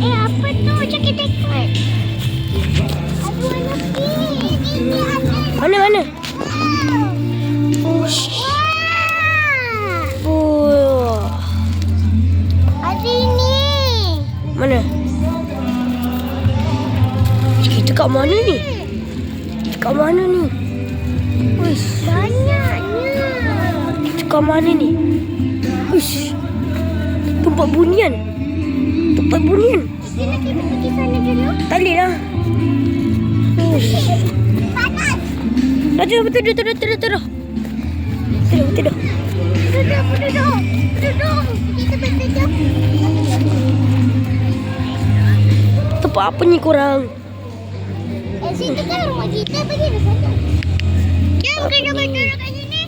Apa tu? Cakap tekad. Aduh, anak ni ada. Mana? Oh. Ada ni. Mana? Kita kat mana ni? Kat mana ni? Uish. Banyaknya. Kita kat mana ni? Uish. Tempat bunian. Kita nak pergi sana dulu. Tak boleh lah. Uish. Panas. Dah betul. Betul. Duduk. Kita betul. Tempat apa ni korang? Situ kan rumah kita. Pergi ke sana. Jom kita duduk kat sini.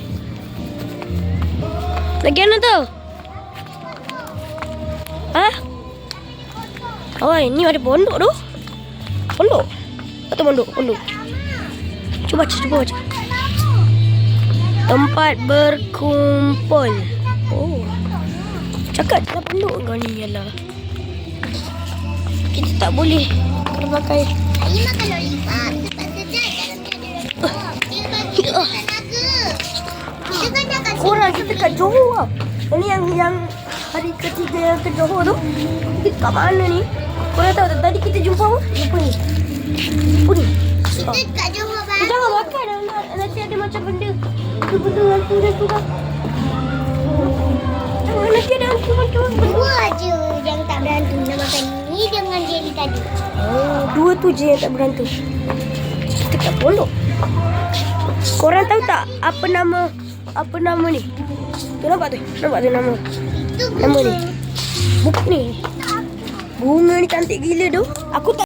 Lagi mana tu? Hah? Oh, ni ada pondok tu. Pondok? Atau pondok? Cuba baca. Tempat berkumpul. Oh. Cakap lah pondok kau ni ialah. Kita tak boleh kena pakai. Ini makan lollipop. Tempat sedap dalamnya ada lollipop. Dia bagi kita tenaga. Kita kan dah kasi. Korang kita kat Johor lah. Ini yang hari ketiga yang ke Johor tu. Kita kat mana ni? Korang tahu tak? Tadi kita jumpa apa? Jumpa ni. Kita kat Johor Bahru. Jangan makan. Nanti ada macam benda. Benda hantu kan. Nanti ada hantu macam. Dua je yang tak berantu nak makan ni dengan jelly tadi. Oh, dua tu je yang tak berantu. Kita kat pondok. Korang tahu tak apa nama ni? Tu nampak tu nama. Itu Nama ni. Buku ni. Bunga ni cantik gila tu. Aku tak